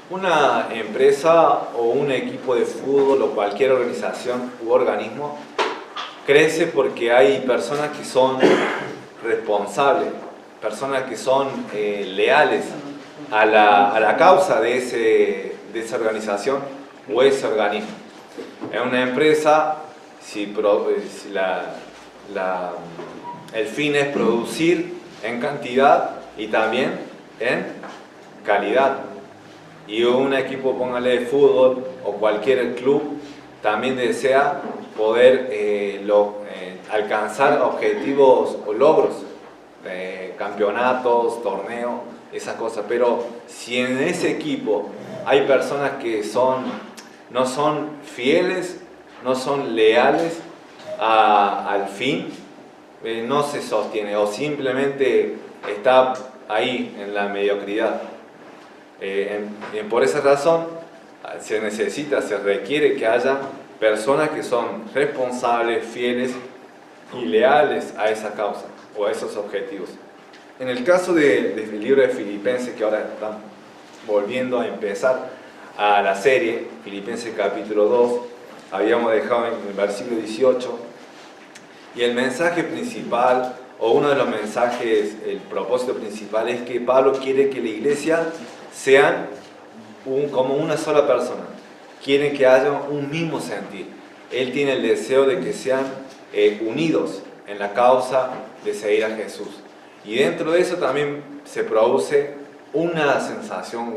Una empresa o un equipo de fútbol o cualquier organización u organismo crece porque hay personas que son responsables, personas que son leales a la causa de esa organización o ese organismo. En una empresa, si el fin es producir en cantidad y también en calidad. Y un equipo, póngale de fútbol o cualquier club, también desea poder alcanzar objetivos o logros, campeonatos, torneos, esas cosas. Pero si en ese equipo hay personas que no son fieles, no son leales al fin, no se sostiene o simplemente está ahí en la mediocridad. Por esa razón se requiere que haya personas que son responsables, fieles y leales a esa causa o a esos objetivos. En el caso del libro de Filipenses, que ahora están volviendo a empezar a la serie, Filipenses capítulo 2, habíamos dejado en el versículo 18, y el mensaje principal, o uno de los mensajes, el propósito principal es que Pablo quiere que la iglesia sean como una sola persona, quieren que haya un mismo sentir. Él tiene el deseo de que sean unidos en la causa de seguir a Jesús. Y dentro de eso también se produce una sensación,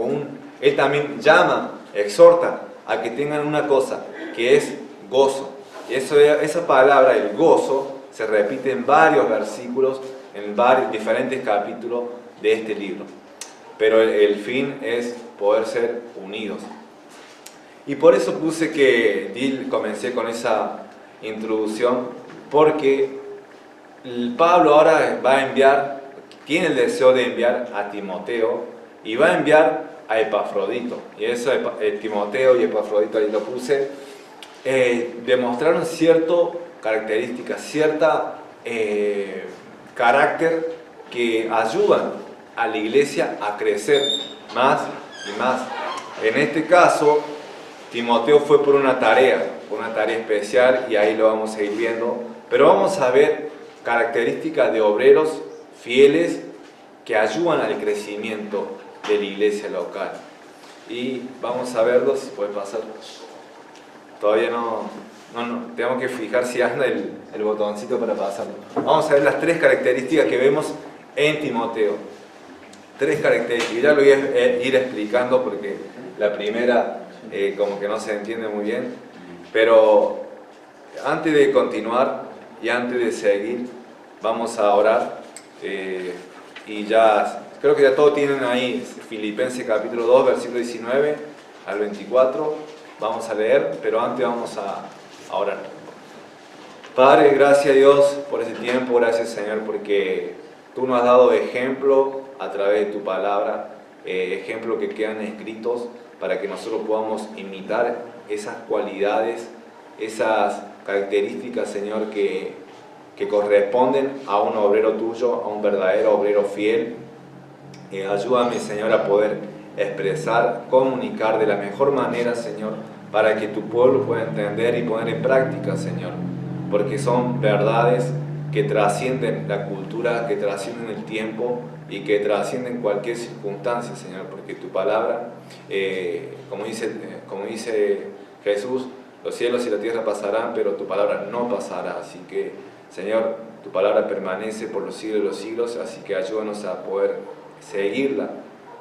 él también llama, exhorta a que tengan una cosa, que es gozo. Esa palabra, el gozo, se repite en varios versículos, en varios diferentes capítulos de este libro. Pero el fin es poder ser unidos. Y por eso comencé con esa introducción, porque Pablo ahora tiene el deseo de enviar a Timoteo y va a enviar a Epafrodito. Y eso, Timoteo y Epafrodito, ahí lo puse, demostraron cierta característica, cierta carácter que ayudan a la iglesia a crecer más y más. En este caso, Timoteo fue por una tarea especial, y ahí lo vamos a ir viendo, pero vamos a ver características de obreros fieles que ayudan al crecimiento de la iglesia local. Y vamos a verlos, si puede pasar. Todavía no, tenemos que fijar si anda el botoncito para pasarlo. Vamos a ver las 3 características que vemos en Timoteo. 3 características, ya lo voy a ir explicando porque la primera como que no se entiende muy bien, pero antes de continuar y antes de seguir, vamos a orar, y ya, creo que ya todos tienen ahí Filipenses capítulo 2, versículo 19 al 24, vamos a leer, pero antes vamos a orar. Padre, gracias a Dios por ese tiempo, gracias Señor porque tú nos has dado ejemplo a través de tu palabra, ejemplos que quedan escritos para que nosotros podamos imitar esas cualidades, esas características, Señor, que corresponden a un obrero tuyo, a un verdadero obrero fiel. Ayúdame, Señor, a poder expresar, comunicar de la mejor manera, Señor, para que tu pueblo pueda entender y poner en práctica, Señor, porque son verdades que trascienden la cultura, que trascienden el tiempo y que trascienden cualquier circunstancia, Señor, porque tu palabra, como dice Jesús, los cielos y la tierra pasarán, pero tu palabra no pasará. Así que, Señor, tu palabra permanece por los siglos de los siglos, así que ayúdanos a poder seguirla,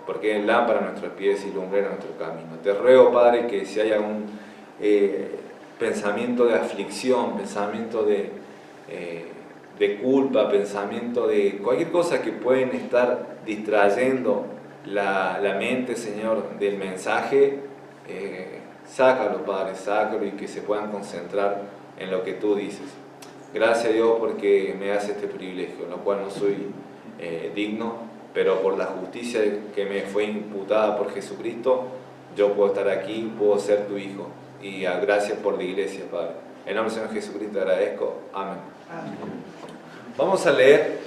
porque es lámpara a nuestros pies y lumbrera a nuestro camino. Te ruego, Padre, que si hay algún pensamiento de aflicción, pensamiento de culpa, pensamiento de cualquier cosa que pueden estar distrayendo la mente, Señor, del mensaje, sácalo, Padre, sácalo, y que se puedan concentrar en lo que tú dices. Gracias a Dios porque me das este privilegio, lo cual no soy digno, pero por la justicia que me fue imputada por Jesucristo, yo puedo estar aquí, puedo ser tu hijo. Y gracias por la iglesia, Padre. En nombre del Señor Jesucristo te agradezco. Amén. Vamos a leer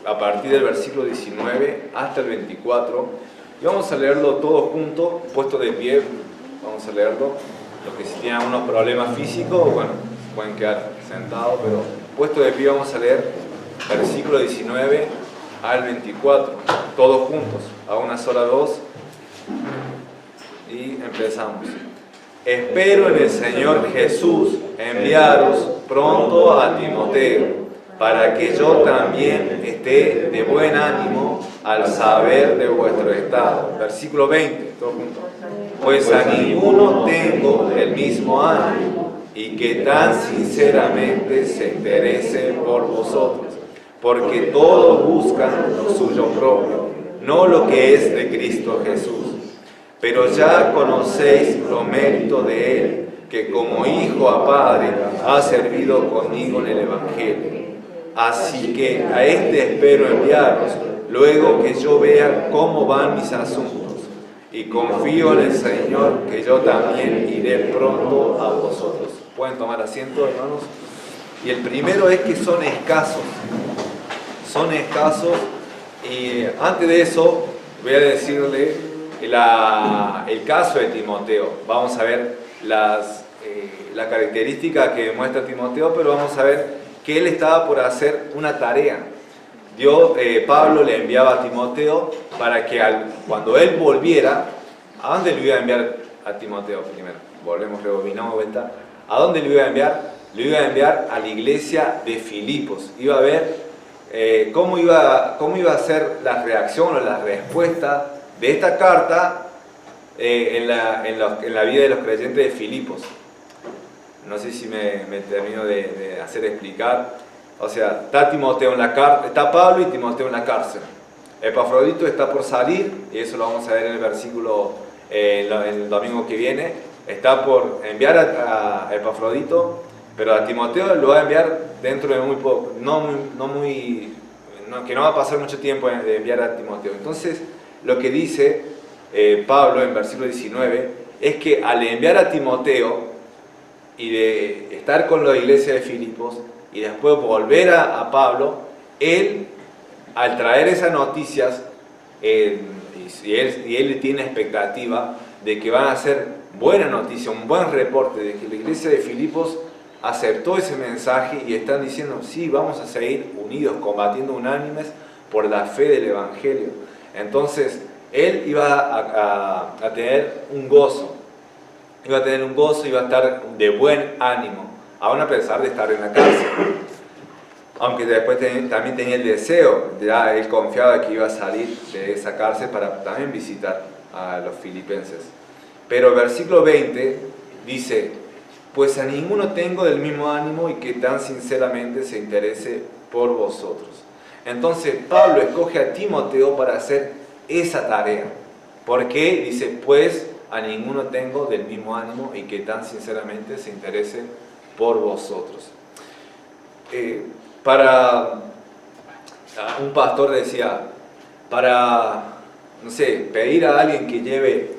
a partir del versículo 19 hasta el 24, Y vamos a leerlo todo junto, puesto de pie, vamos a leerlo. Los que si tienen algunos problemas físicos, bueno, pueden quedar sentados, pero puesto de pie vamos a leer versículo 19 al 24, todos juntos, a una sola voz, y empezamos. Espero en el Señor Jesús enviaros pronto a Timoteo, para que yo también esté de buen ánimo al saber de vuestro estado. Versículo 20, todos juntos. Pues a ninguno tengo el mismo ánimo, y que tan sinceramente se interese por vosotros, porque todos buscan lo suyo propio, no lo que es de Cristo Jesús. Pero ya conocéis los méritos de Él, que como hijo a padre ha servido conmigo en el Evangelio. Así que a este espero enviaros, luego que yo vea cómo van mis asuntos. Y confío en el Señor, que yo también iré pronto a vosotros. ¿Pueden tomar asiento, hermanos? Y el primero es que son escasos. Son escasos. Y antes de eso, voy a decirle el caso de Timoteo. Vamos a ver la característica que muestra Timoteo, pero vamos a ver que él estaba por hacer una tarea. Pablo le enviaba a Timoteo para que cuando él volviera, ¿a dónde le iba a enviar a Timoteo primero? Volvemos, rebobinamos, vuelta. ¿A dónde le iba a enviar? Le iba a enviar a la iglesia de Filipos. Iba a ver cómo iba a ser la reacción o la respuesta de esta carta en la vida de los creyentes de Filipos. No sé si me termino de hacer explicar. O sea, está Pablo y Timoteo en la cárcel. Epafrodito está por salir, y eso lo vamos a ver en el versículo el domingo que viene. Está por enviar a Epafrodito, pero a Timoteo lo va a enviar dentro de muy poco, que no va a pasar mucho tiempo de enviar a Timoteo. Entonces, lo que dice Pablo en versículo 19 es que al enviar a Timoteo y de estar con la iglesia de Filipos, y después volver a Pablo, él, al traer esas noticias, y él tiene expectativa de que van a ser buena noticia, un buen reporte, de que la iglesia de Filipos aceptó ese mensaje y están diciendo, sí, vamos a seguir unidos, combatiendo unánimes por la fe del Evangelio. Entonces, él iba a tener un gozo, iba a estar de buen ánimo, aún a pesar de estar en la cárcel. Aunque después también tenía el deseo, ya él confiaba que iba a salir de esa cárcel para también visitar a los filipenses. Pero el versículo 20 dice, pues a ninguno tengo del mismo ánimo y que tan sinceramente se interese por vosotros. Entonces Pablo escoge a Timoteo para hacer esa tarea. ¿Por qué? Dice, pues a ninguno tengo del mismo ánimo y que tan sinceramente se interese por vosotros. Un pastor decía, para, no sé, pedir a alguien que lleve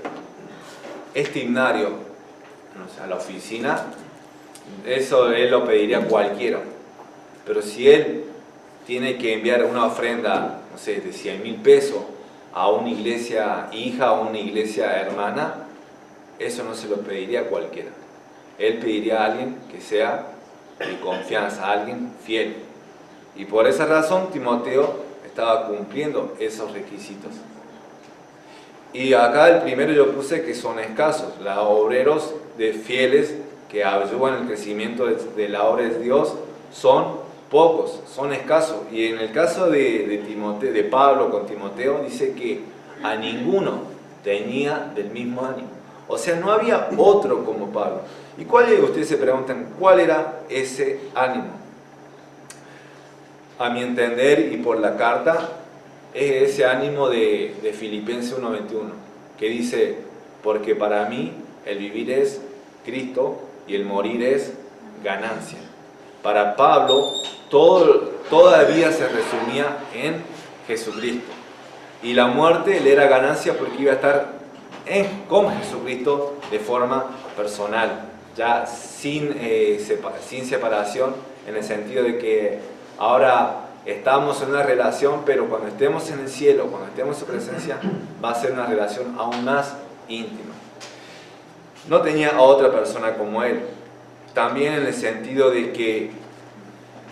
este himnario, no sé, a la oficina, eso él lo pediría a cualquiera. Pero si él tiene que enviar una ofrenda, no sé, de 100.000 pesos a una iglesia hija o una iglesia hermana, eso no se lo pediría a cualquiera. Él pediría a alguien que sea de confianza, a alguien fiel. Y por esa razón Timoteo estaba cumpliendo esos requisitos. Y acá el primero yo puse que son escasos, los obreros fieles que ayudan el crecimiento de la obra de Dios son pocos, son escasos. Y en el caso de Pablo con Timoteo dice que a ninguno tenía del mismo ánimo. O sea, no había otro como Pablo. ¿Y ustedes se preguntan, cuál era ese ánimo? A mi entender, y por la carta, es ese ánimo de Filipenses 1:21, que dice, porque para mí el vivir es Cristo y el morir es ganancia. Para Pablo, toda la vida se resumía en Jesucristo. Y la muerte le era ganancia porque iba a estar con Jesucristo de forma personal, ya sin separación, en el sentido de que ahora estamos en una relación, pero cuando estemos en el cielo, cuando estemos en su presencia, va a ser una relación aún más íntima. No tenía a otra persona como él. También en el sentido de que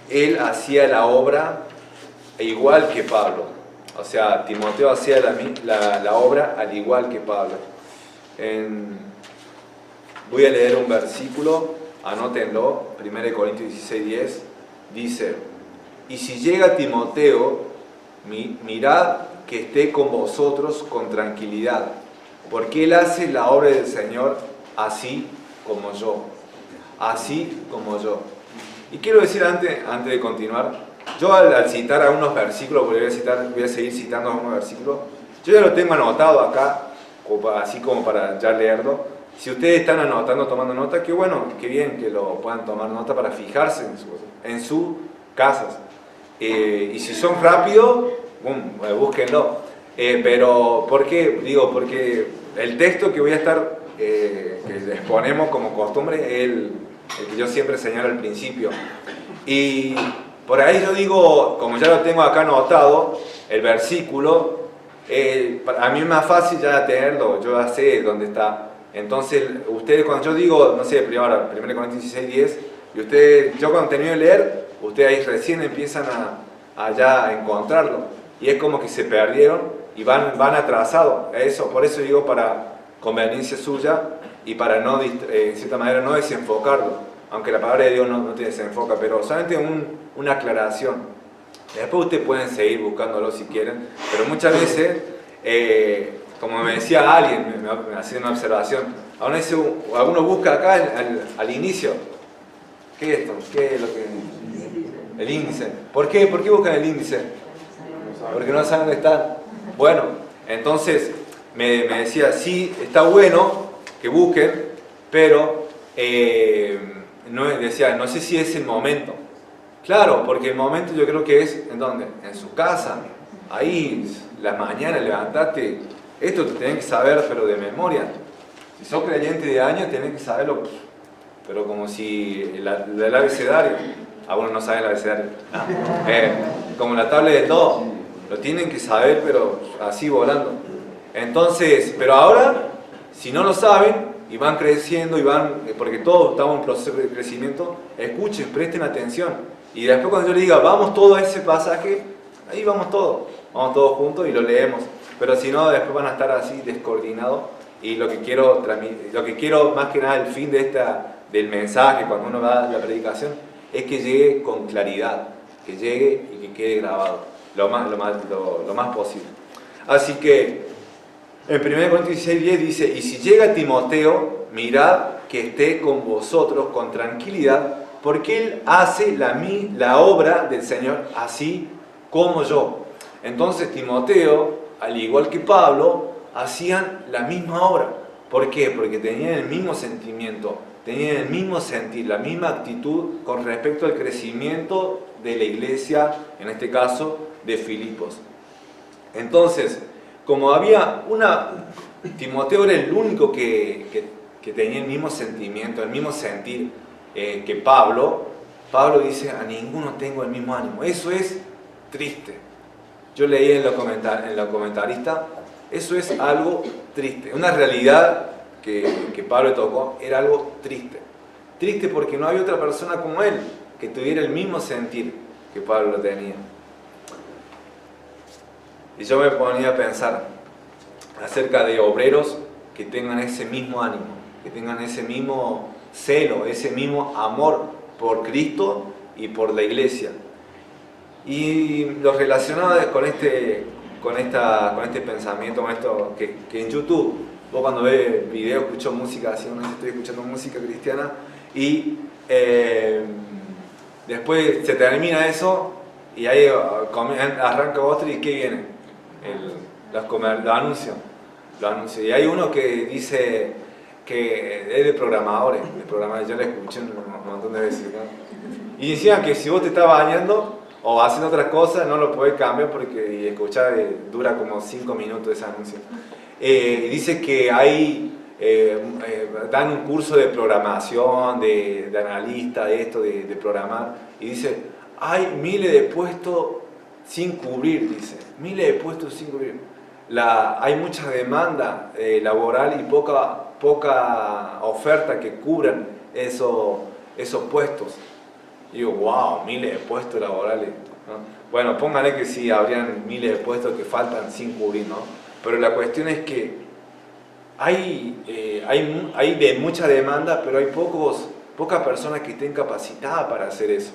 él hacía la obra igual que Pablo. O sea, Timoteo hacía la obra al igual que Pablo. Voy a leer un versículo, anótenlo, 1 Corintios 16:10, dice: y si llega Timoteo, mirad que esté con vosotros con tranquilidad, porque él hace la obra del Señor así como yo. Así como yo. Y quiero decir antes de continuar, yo al citar algunos versículos, voy a seguir citando algunos versículos, yo ya lo tengo anotado acá, así como para ya leerlo. Si ustedes están anotando, tomando nota, qué bueno, qué bien que lo puedan tomar nota para fijarse en sus casas. Y si son rápidos, búsquenlo. Pero, ¿por qué? Digo, porque el texto que voy a estar, que exponemos como costumbre, es el que yo siempre señalo al principio. Y por ahí yo digo, como ya lo tengo acá anotado, el versículo, a mí es más fácil ya tenerlo, yo ya sé dónde está. Entonces, ustedes cuando yo digo, no sé, ahora, 1 Corintios 16:10, y ustedes, yo cuando termino de leer, ustedes ahí recién empiezan a ya encontrarlo. Y es como que se perdieron y van atrasados. Por eso digo, para conveniencia suya y para no, en cierta manera, no desenfocarlo. Aunque la palabra de Dios no te desenfoca, pero solamente una aclaración. Después ustedes pueden seguir buscándolo si quieren, pero muchas veces, como me decía alguien, me hacía una observación, alguno busca acá al inicio. ¿Qué es esto? ¿Qué es lo que...? El índice. ¿Por qué buscan el índice? Porque no saben dónde está. Bueno, entonces me decía, sí, está bueno que busquen, pero no sé si es el momento. Claro, porque el momento yo creo que es, ¿en dónde? En su casa. Ahí, la mañana, levantate. Esto te tenés que saber, pero de memoria. Si sos creyente de años, tenés que saberlo, pero como si el abecedario. Algunos no saben el abecedario. Como la tabla de todo. Lo tienen que saber, pero así volando. Entonces, pero ahora, si no lo saben, y van creciendo, porque todos estamos en proceso de crecimiento, escuchen, presten atención. Y después cuando yo les diga, vamos todos a ese pasaje, ahí vamos todos juntos y lo leemos. Pero si no, después van a estar así descoordinados. Y lo que quiero más que nada, el fin del mensaje, cuando uno va a la predicación, es que llegue con claridad, que llegue y que quede grabado lo más posible. Así que en 1 Corintios 16:10 dice: y si llega Timoteo, mirad que esté con vosotros con tranquilidad, porque él hace la obra del Señor así como yo. Entonces Timoteo, al igual que Pablo, hacían la misma obra. ¿Por qué? Porque tenían el mismo sentimiento, tenían el mismo sentir, la misma actitud con respecto al crecimiento de la iglesia, en este caso de Filipos. Entonces, como Timoteo era el único que tenía el mismo sentimiento, el mismo sentir que Pablo dice: a ninguno tengo el mismo ánimo. Eso es triste. Yo leí en los comentaristas, eso es algo triste. Una realidad que Pablo tocó era algo triste. Triste porque no había otra persona como él que tuviera el mismo sentir que Pablo lo tenía. Y yo me ponía a pensar acerca de obreros que tengan ese mismo ánimo, que tengan ese mismo celo, ese mismo amor por Cristo y por la iglesia. Y lo relacionado con este pensamiento, con esto, que en YouTube, vos cuando ves videos, escuchas música, así una vez estoy escuchando música cristiana, y después se termina eso, y ahí arranca otro, y ¿qué viene? Los anuncios. Y hay uno que dice que es de programadores, yo lo escuché un montón de veces, ¿no? Y decían que si vos te estás bañando o haciendo otras cosas, no lo podés cambiar porque escuchar dura como 5 minutos ese anuncio. Dice que dan un curso de programación, de analista, de programar, y dice: hay miles de puestos sin cubrir, dice. Miles de puestos sin cubrir. Hay mucha demanda laboral y poca oferta que cubran esos puestos. Y digo, wow, miles de puestos laborales, ¿no? Bueno, pónganle que sí, habrían miles de puestos que faltan sin cubrir, ¿no? Pero la cuestión es que hay de mucha demanda, pero hay pocas personas que estén capacitadas para hacer eso.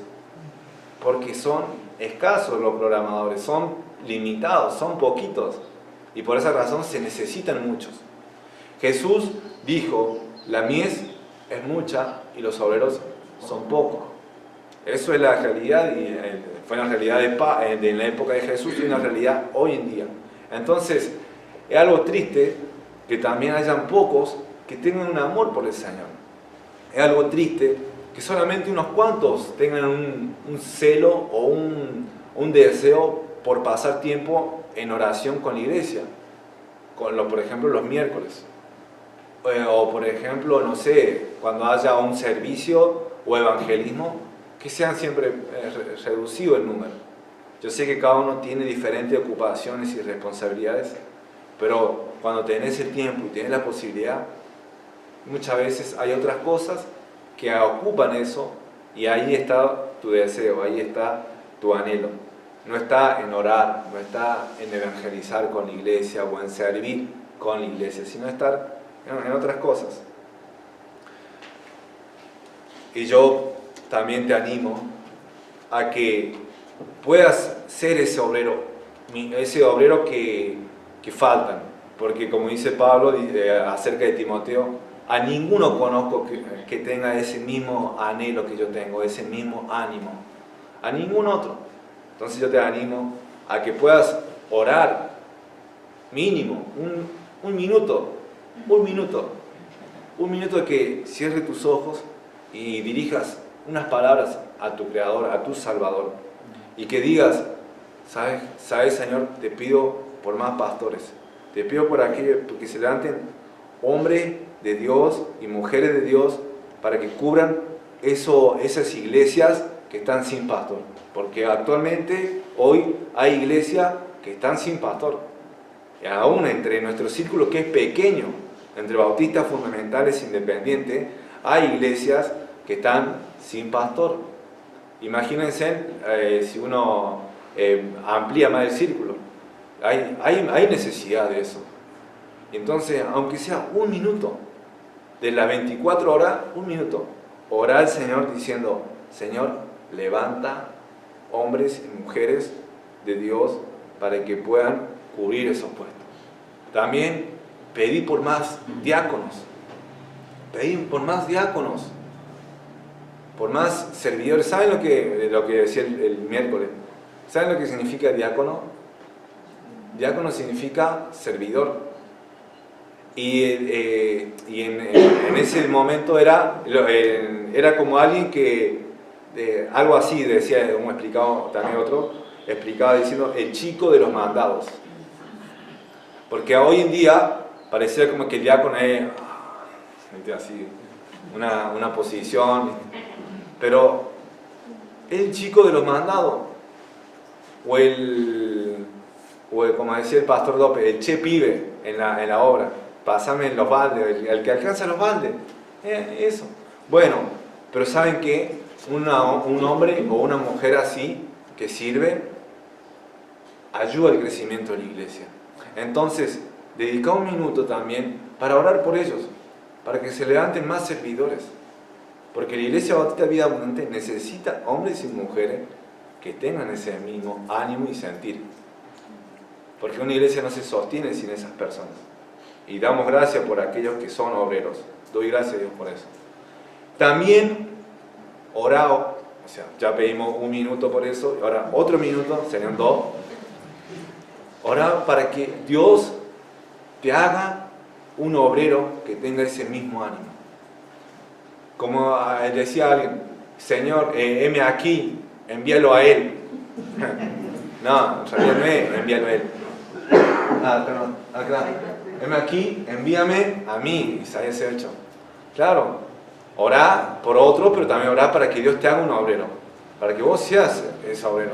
Porque son escasos los programadores, son limitados, son poquitos. Y por esa razón se necesitan muchos. Jesús dijo, la mies es mucha y los obreros son pocos. Eso es la realidad, y fue una realidad de la época de Jesús y una realidad hoy en día. Entonces, es algo triste que también hayan pocos que tengan un amor por el Señor. Es algo triste que solamente unos cuantos tengan un celo o un deseo por pasar tiempo en oración con la iglesia, por ejemplo los miércoles, o por ejemplo, no sé, cuando haya un servicio o evangelismo, que sean siempre reducido el número. Yo sé que cada uno tiene diferentes ocupaciones y responsabilidades, pero cuando tenés el tiempo y tenés la posibilidad, muchas veces hay otras cosas que ocupan eso, y ahí está tu deseo, ahí está tu anhelo. No está en orar, no está en evangelizar con la iglesia o en servir con la iglesia, sino estar en otras cosas. Y yo también te animo a que puedas ser ese obrero que faltan, porque como dice Pablo acerca de Timoteo, a ninguno conozco que tenga ese mismo anhelo que yo tengo, ese mismo ánimo, a ningún otro. Entonces yo te animo a que puedas orar mínimo un minuto de que cierres tus ojos y dirijas unas palabras a tu Creador, a tu Salvador, y que digas, ¿sabes, Señor? Te pido por más pastores, te pido por aquellos que se levanten hombres de Dios y mujeres de Dios para que cubran esas iglesias que están sin pastor, porque actualmente hoy hay iglesias que están sin pastor, y aún entre nuestro círculo, que es pequeño, entre bautistas fundamentales independientes, hay iglesias que están sin pastor. Imagínense si uno amplía más el círculo, hay necesidad de eso. Entonces, aunque sea un minuto de las 24 horas, un minuto, orar al Señor diciendo, Señor, levanta hombres y mujeres de Dios para que puedan cubrir esos puestos. También pedí por más diáconos, por más servidores. ¿Saben lo que decía el miércoles? ¿Saben lo que significa diácono? Diácono significa servidor. Y en ese momento era como alguien que, algo así decía, como explicaba también otro, explicaba diciendo el chico de los mandados. Porque hoy en día parecía como que el diácono es así, una posición, pero el chico de los mandados, o como decía el pastor López, el che pibe en la obra. Pásame los baldes, el que alcanza los baldes, eso. Bueno, pero ¿saben qué? Un hombre o una mujer así, que sirve, ayuda al crecimiento de la iglesia. Entonces, dedica un minuto también para orar por ellos, para que se levanten más servidores. Porque la Iglesia Bautista Vida Abundante necesita hombres y mujeres que tengan ese mismo ánimo y sentir. Porque una iglesia no se sostiene sin esas personas. Y damos gracias por aquellos que son obreros. Doy gracias a Dios por eso. También orado, o sea, ya pedimos un minuto por eso, ahora otro minuto, serían 2. Orado para que Dios te haga un obrero que tenga ese mismo ánimo. Como decía alguien, Señor, heme aquí, envíalo a Él. No, en realidad no es, envíalo a Él. Perdón, acá. Heme aquí, envíame a mí, Isaías 8. Claro, orá por otro, pero también orá para que Dios te haga un obrero, para que vos seas ese obrero.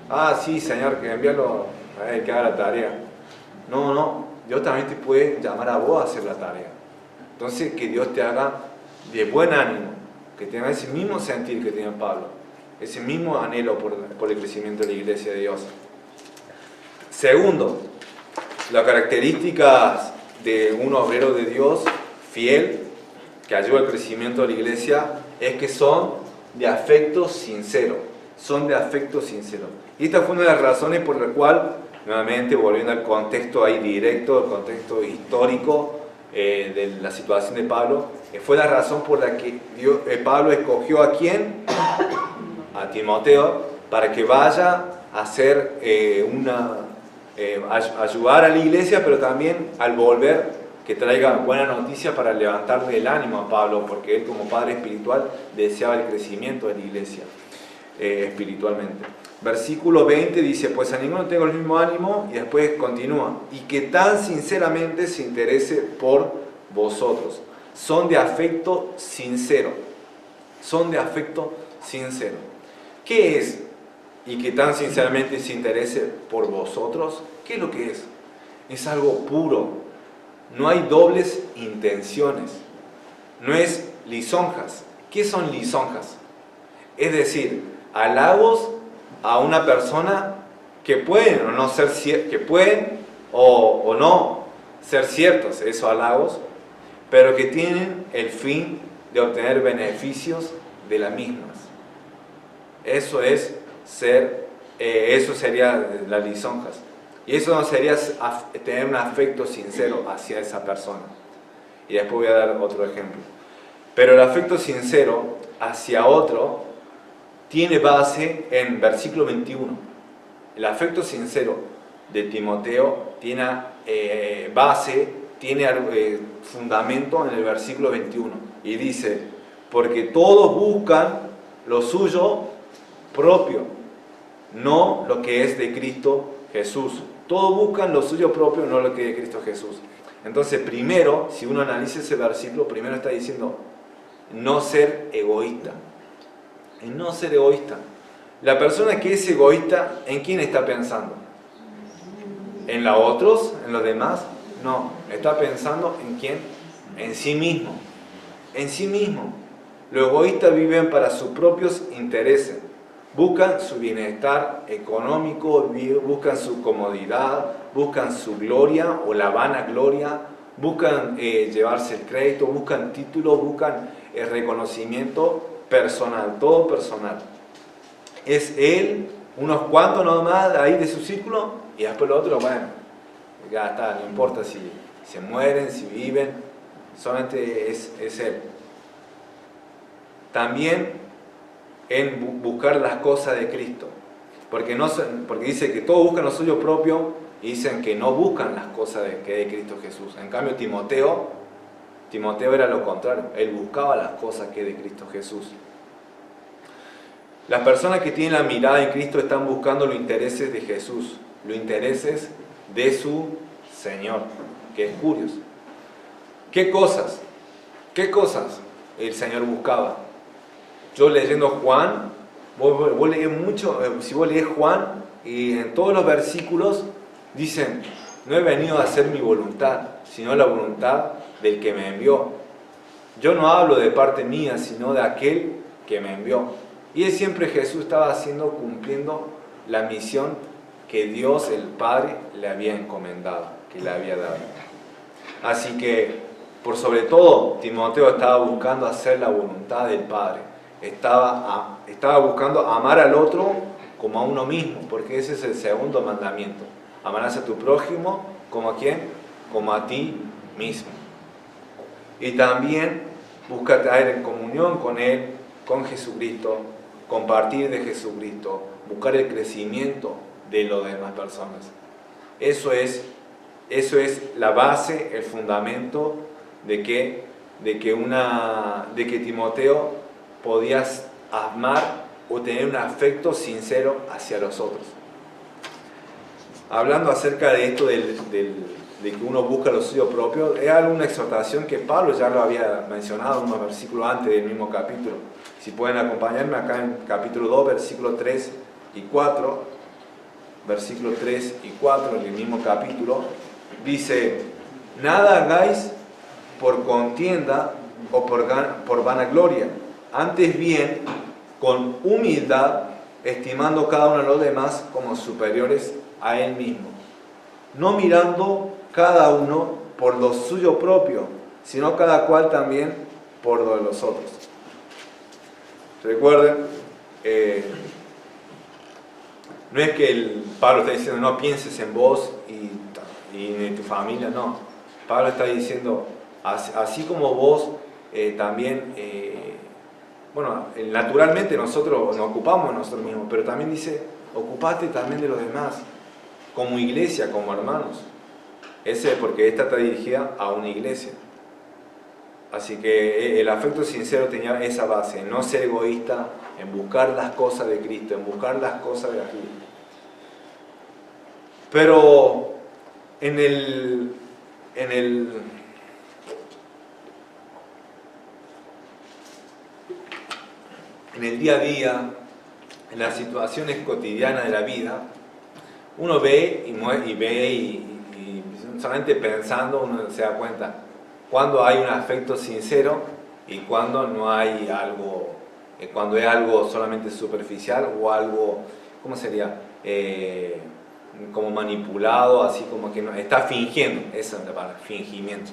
ah, sí, Señor, que envíalo a él que haga la tarea. No, no, Dios también te puede llamar a vos a hacer la tarea. Entonces, que Dios te haga de buen ánimo, que tenga ese mismo sentir que tiene Pablo, ese mismo anhelo por el crecimiento de la iglesia de Dios. Segundo, las características de un obrero de Dios fiel, que ayuda al crecimiento de la iglesia, es que son de afecto sincero. Son de afecto sincero. Y esta fue una de las razones por la cual, nuevamente volviendo al contexto ahí directo, el contexto histórico de la situación de Pablo, fue la razón por la que Pablo escogió a quién, a Timoteo, para que vaya a hacer ayudar a la iglesia, pero también al volver que traiga buena noticia para levantarle el ánimo a Pablo, porque él como padre espiritual deseaba el crecimiento de la iglesia espiritualmente. Versículo 20 dice, pues a ninguno tengo el mismo ánimo, y después continúa, y que tan sinceramente se interese por vosotros. Son de afecto sincero. Son de afecto sincero. ¿Qué es? Y que tan sinceramente se interese por vosotros. ¿Qué es lo que es? Es algo puro. No hay dobles intenciones. No es lisonjas. ¿Qué son lisonjas? Es decir, halagos a una persona que pueden o no ser que pueden o no ser ciertos esos halagos, pero que tienen el fin de obtener beneficios de las mismas. Eso es eso sería las lisonjas. Y eso no sería tener un afecto sincero hacia esa persona. Y después voy a dar otro ejemplo. Pero el afecto sincero hacia otro tiene base en versículo 21. El afecto sincero de Timoteo tiene base, tiene fundamento en el versículo 21. Y dice, porque todos buscan lo suyo propio, no lo que es de Cristo Jesús. Todos buscan lo suyo propio, no lo que es de Cristo Jesús. Entonces, primero, si uno analiza ese versículo, primero está diciendo, no ser egoísta. En no ser egoísta. La persona que es egoísta, ¿en quién está pensando? ¿En los otros? ¿En los demás? No, está pensando ¿en quién? En sí mismo. En sí mismo. Los egoístas viven para sus propios intereses. Buscan su bienestar económico, buscan su comodidad, buscan su gloria o la vanagloria, buscan llevarse el crédito, buscan títulos, buscan el reconocimiento personal, todo personal. Es él, unos cuantos nomás ahí de su círculo, y después los otros, bueno, ya está, no importa si se mueren, si viven, solamente es él. También en buscar las cosas de Cristo, porque dice que todos buscan lo suyo propio, y dicen que no buscan las cosas que de Cristo Jesús. En cambio Timoteo era lo contrario, él buscaba las cosas que de Cristo Jesús. Las personas que tienen la mirada en Cristo están buscando los intereses de Jesús, los intereses de su Señor, que es curioso. ¿Qué cosas el Señor buscaba? Yo leyendo Juan, vos lees mucho, si vos lees Juan, y en todos los versículos dicen, no he venido a hacer mi voluntad, sino la voluntad del que me envió. Yo no hablo de parte mía, sino de aquel que me envió. Y él siempre, Jesús, estaba cumpliendo la misión que Dios, el Padre, le había encomendado, que le había dado. Así que, por sobre todo, Timoteo estaba buscando hacer la voluntad del Padre. Estaba buscando amar al otro como a uno mismo, porque ese es el segundo mandamiento. Amarás a tu prójimo como a quién, como a ti mismo. Y también busca estar en comunión con Él, con Jesucristo, compartir de Jesucristo, buscar el crecimiento de las demás personas. Eso es la base, el fundamento de que Timoteo podía amar o tener un afecto sincero hacia los otros. Hablando acerca de esto de que uno busca lo suyo propio, es alguna exhortación que Pablo ya lo había mencionado unos versículos antes del mismo capítulo. Si pueden acompañarme acá en capítulo 2, versículos 3 y 4, versículos 3 y 4 en el mismo capítulo, dice: nada hagáis por contienda o por vanagloria, antes bien con humildad, estimando cada uno a los demás como superiores a él mismo, no mirando cada uno por lo suyo propio, sino cada cual también por lo de los otros. Recuerden, no es que Pablo está diciendo no pienses en vos y en tu familia, no. Pablo está diciendo, así como vos también, bueno, naturalmente nosotros nos ocupamos de nosotros mismos, pero también dice, ocupate también de los demás, como iglesia, como hermanos. Ese porque esta está dirigida a una iglesia. Así que el afecto sincero tenía esa base, en no ser egoísta, en buscar las cosas de Cristo, en buscar las cosas de aquí. Pero en el día a día, en las situaciones cotidianas de la vida, uno ve y solamente pensando uno se da cuenta cuando hay un afecto sincero y cuando no hay algo, cuando es algo solamente superficial o algo, ¿cómo sería? Como manipulado, así como que no, está fingiendo, esa es la palabra, fingimiento.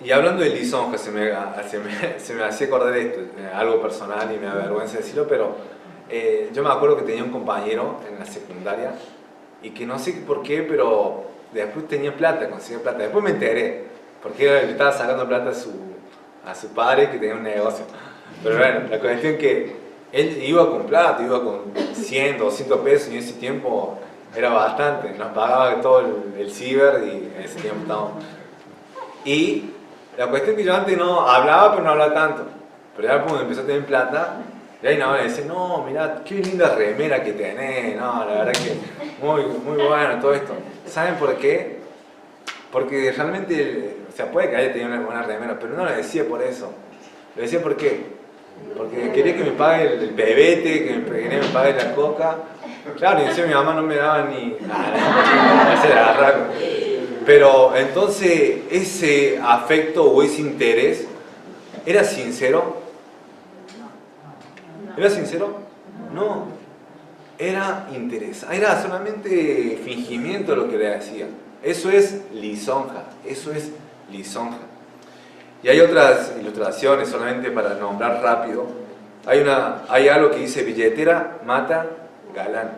Y hablando de lisonja, se me hacía acordar de esto, algo personal y me avergüenza decirlo, pero yo me acuerdo que tenía un compañero en la secundaria y que no sé por qué, pero después tenía plata, conseguía plata. Después me enteré, porque le estaba sacando plata a su padre que tenía un negocio. Pero bueno, la cuestión es que él iba con plata, iba con 100, 200 pesos y en ese tiempo era bastante. Nos pagaba todo el ciber y en ese tiempo estábamos. Y la cuestión es que yo antes no hablaba, pero no hablaba tanto. Pero ya cuando empezó a tener plata, y ahí nada más le decía, no, mirá, qué linda remera que tenés, no, la verdad que muy, muy bueno todo esto. ¿Saben por qué? Porque realmente, o sea, puede que haya tenido una buena remera, pero no le decía por eso. Le decía por qué. Porque quería que me pague el pebete, que me pague la coca. Claro, y encima mi mamá no me daba ni nada, ese era raro. Pero entonces ese afecto o ese interés, ¿era sincero? ¿Era sincero? No, era interés, era solamente fingimiento lo que le decía. Eso es lisonja, eso es lisonja. Y hay otras ilustraciones, solamente para nombrar rápido. Hay algo que dice billetera mata galán.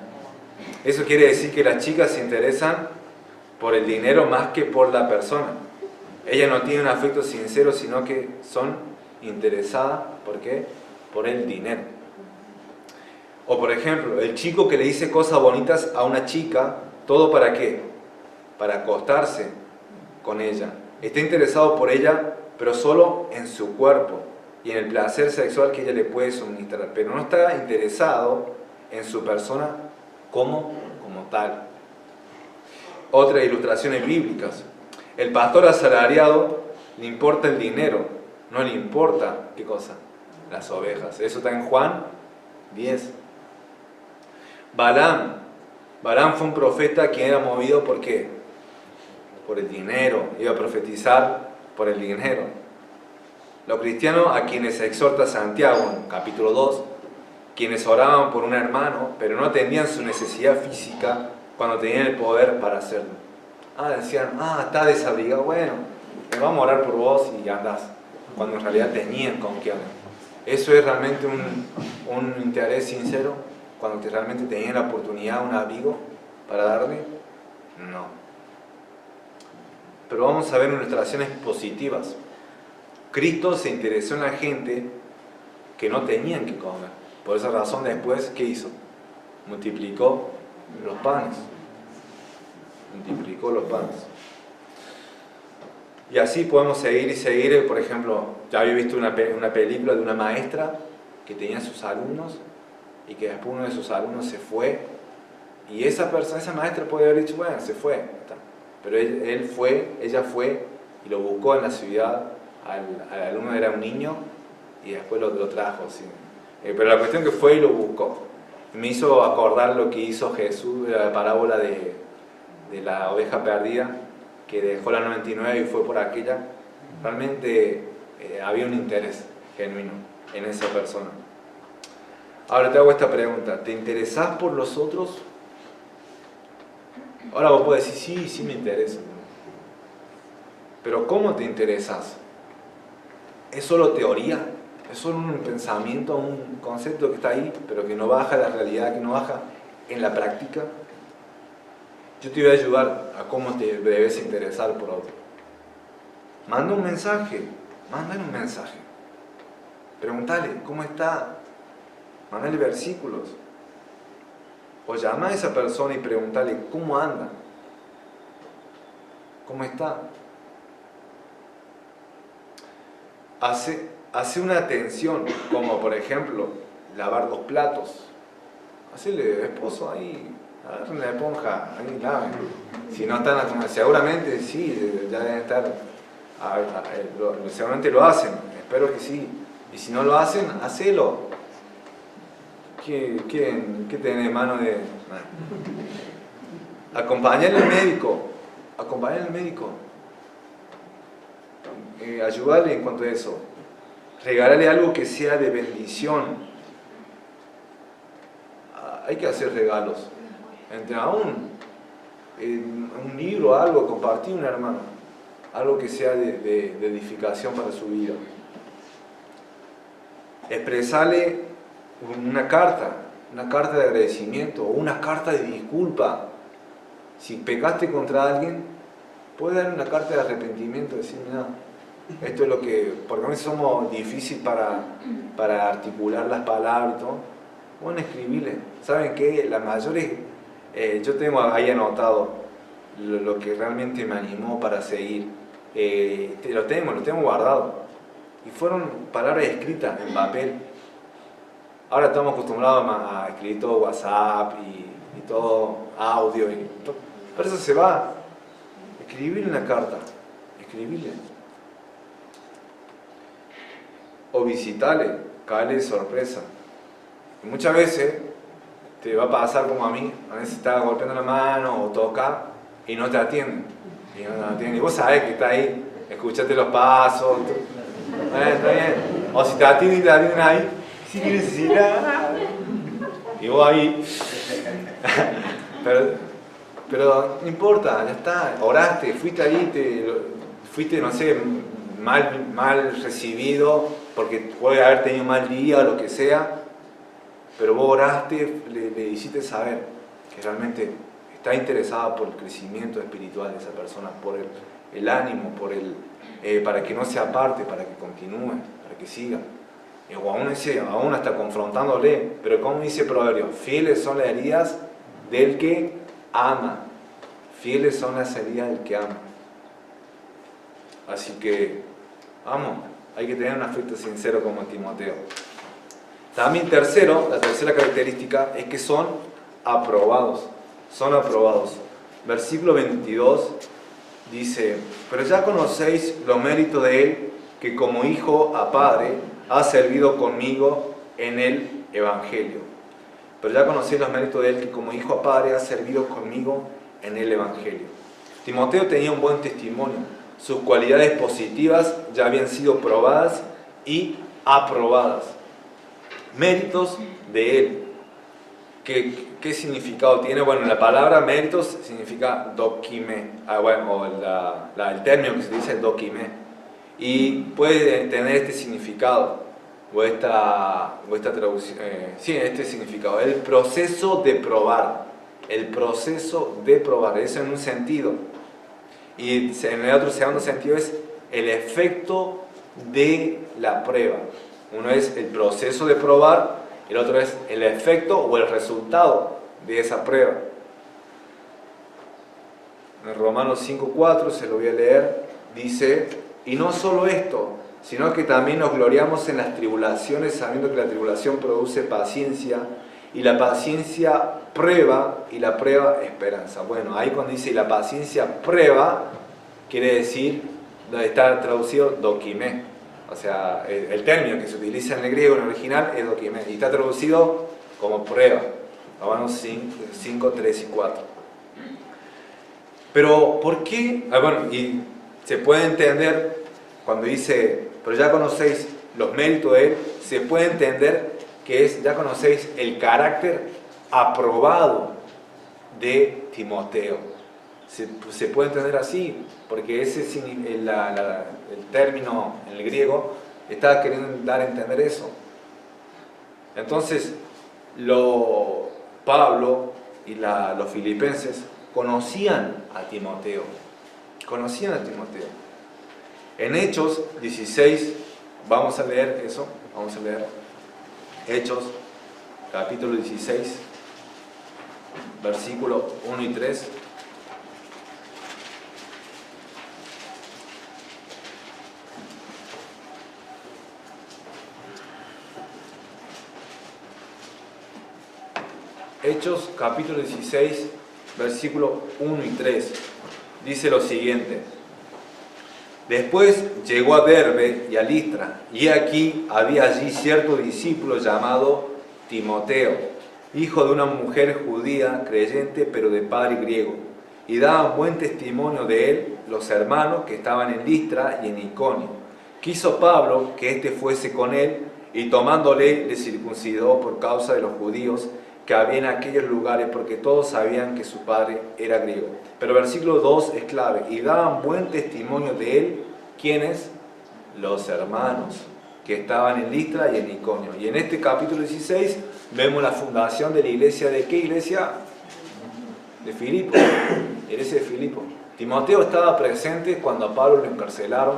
Eso quiere decir que las chicas se interesan por el dinero más que por la persona. Ellas no tienen un afecto sincero, sino que son interesadas, ¿por qué? Por el dinero. O por ejemplo, el chico que le dice cosas bonitas a una chica, ¿todo para qué? Para acostarse con ella. Está interesado por ella, pero solo en su cuerpo y en el placer sexual que ella le puede suministrar. Pero no está interesado en su persona como tal. Otras ilustraciones bíblicas. El pastor asalariado le importa el dinero, no le importa, ¿qué cosa? Las ovejas. Eso está en Juan 10. Balaam fue un profeta quien era movido ¿por qué? Por el dinero, iba a profetizar por el dinero. Los cristianos a quienes exhorta Santiago en capítulo 2, quienes oraban por un hermano, pero no atendían su necesidad física cuando tenían el poder para hacerlo. Decían, está desabrigado, bueno, vamos a orar por vos y andás, cuando en realidad tenían con qué hablar. ¿Eso es realmente un interés sincero? Cuando realmente tenían la oportunidad, un abrigo para darle, no. Pero vamos a ver ilustraciones positivas. Cristo se interesó en la gente que no tenían que comer. Por esa razón después, ¿qué hizo? Multiplicó los panes. Multiplicó los panes. Y así podemos seguir y seguir. Por ejemplo, ya había visto una película de una maestra que tenía sus alumnos y que después uno de sus alumnos se fue y esa maestra puede haber dicho, bueno, se fue, pero ella fue y lo buscó en la ciudad, al alumno era un niño y después lo trajo, ¿sí? Pero la cuestión que fue y lo buscó Me hizo acordar lo que hizo Jesús, la parábola de la oveja perdida, que dejó la 99 y fue por aquella. Realmente había un interés genuino en esa persona. Ahora te hago esta pregunta: ¿te interesás por los otros? Ahora vos podés decir, sí me interesa. Pero ¿cómo te interesás? ¿Es solo teoría? ¿Es solo un pensamiento, un concepto que está ahí, pero que no baja a la realidad, que no baja en la práctica? Yo te voy a ayudar a cómo te debes interesar por otro. Manda un mensaje, mándale un mensaje. Pregúntale, ¿cómo está? Mándale versículos. O llama a esa persona y pregúntale, ¿cómo anda? ¿Cómo está? Hace una atención, como por ejemplo, lavar 2 platos. Hacele, esposo, ahí, agarren la esponja, ahí laven. Si no están, seguramente sí, ya deben estar, seguramente lo hacen, espero que sí. Y si no lo hacen, hacelo. ¿Qué tenés mano de...? Acompañar al médico. Ayudarle en cuanto a eso. Regalarle algo que sea de bendición. Hay que hacer regalos. Entre aún un libro, algo, compartir un hermano. Algo que sea de edificación para su vida. Expresarle una carta de agradecimiento o una carta de disculpa. Si pecaste contra alguien, puedes darle una carta de arrepentimiento, decir, mira, esto es lo que, porque a veces somos difíciles para articular las palabras y todo. Bueno, escribirle. ¿Saben qué? Las mayores, yo tengo ahí anotado lo que realmente me animó para seguir. Lo tengo guardado. Y fueron palabras escritas en papel. Ahora estamos acostumbrados a escribir todo WhatsApp y todo audio. Pero eso se va. Escribirle una carta. Escribirle. O visitarle. Caerle de sorpresa. Y muchas veces te va a pasar como a mí. A veces estás golpeando la mano o toca y no te atienden. Y vos sabés que está ahí. Escuchaste los pasos. Está bien. O si te atienden ahí. Si quieres ir y vos ahí. pero no importa, ya está. Oraste, fuiste ahí, fuiste, no sé, mal recibido porque puede haber tenido mal día o lo que sea. Pero vos oraste, le hiciste saber que realmente está interesada por el crecimiento espiritual de esa persona, por el ánimo, para que no se aparte, para que continúe, para que siga. O aún hasta confrontándole, pero como dice el proverbio, fieles son las heridas del que ama. Fieles son las heridas del que ama. Así que, vamos, hay que tener un afecto sincero como Timoteo. También la tercera característica es que son aprobados. Son aprobados. Versículo 22 dice, pero ya conocéis los méritos de él, que como hijo a padre ha servido conmigo en el Evangelio. Pero ya conocéis los méritos de él, que como hijo a padre ha servido conmigo en el Evangelio. Timoteo tenía un buen testimonio. Sus cualidades positivas ya habían sido probadas y aprobadas. Méritos de él. ¿Qué significado tiene? Bueno, la palabra méritos significa dokime. El término que se dice es dokime. Y puede tener este significado, o esta traducción, este significado, el proceso de probar, eso en un sentido. Y en el otro segundo sentido es el efecto de la prueba. Uno es el proceso de probar, el otro es el efecto o el resultado de esa prueba. En Romanos 5:4, se lo voy a leer, dice, y no solo esto, sino que también nos gloriamos en las tribulaciones, sabiendo que la tribulación produce paciencia, y la paciencia prueba, y la prueba esperanza. Bueno, ahí cuando dice y la paciencia prueba, quiere decir, está traducido dokime. O sea, el término que se utiliza en el griego, en el original, es dokime, y está traducido como prueba. Romanos 5, 3 y 4. Pero, ¿por qué? Bueno, y se puede entender cuando dice, pero ya conocéis los méritos de él, se puede entender que es, ya conocéis el carácter aprobado de Timoteo. Se puede entender así, porque ese es el término en el griego está queriendo dar a entender eso. Entonces, Pablo y los filipenses conocían a Timoteo. En Hechos 16, vamos a leer eso, Hechos, capítulo 16, versículos 1 y 3. Hechos capítulo 16, versículos 1 y 3, dice lo siguiente: Después llegó a Derbe y a Listra, y aquí había allí cierto discípulo llamado Timoteo, hijo de una mujer judía creyente, pero de padre griego, y daban buen testimonio de él los hermanos que estaban en Listra y en Iconio. Quiso Pablo que éste fuese con él, y tomándole le circuncidó por causa de los judíos que había en aquellos lugares, porque todos sabían que su padre era griego. Pero versículo 2 es clave: y daban buen testimonio de él, ¿quiénes? Los hermanos que estaban en Listra y en Iconio. Y en este capítulo 16 vemos la fundación de la iglesia. ¿De qué iglesia? De Filipo, iglesia de Filipo. Timoteo estaba presente cuando a Pablo lo encarcelaron,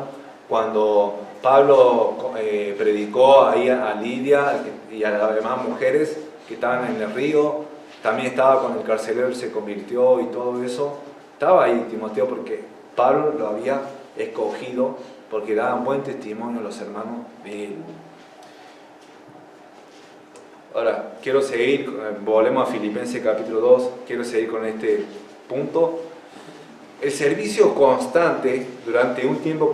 cuando Pablo predicó ahí a Lidia y a las demás mujeres que estaban en el río. También estaba cuando el carcelero se convirtió y todo eso. Estaba ahí Timoteo porque Pablo lo había escogido, porque daban buen testimonio los hermanos de él. Ahora, quiero seguir, volvemos a Filipenses capítulo 2, quiero seguir con este punto. El servicio constante durante un tiempo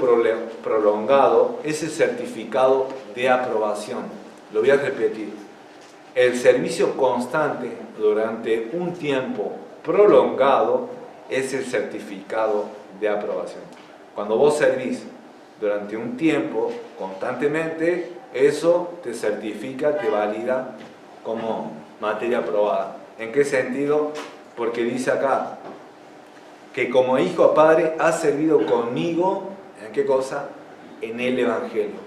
prolongado es el certificado de aprobación. Lo voy a repetir. El servicio constante durante un tiempo prolongado es el certificado de aprobación. Cuando vos servís durante un tiempo, constantemente, eso te certifica, te valida como materia aprobada. ¿En qué sentido? Porque dice acá que como hijo a padre has servido conmigo, ¿en qué cosa? En el Evangelio.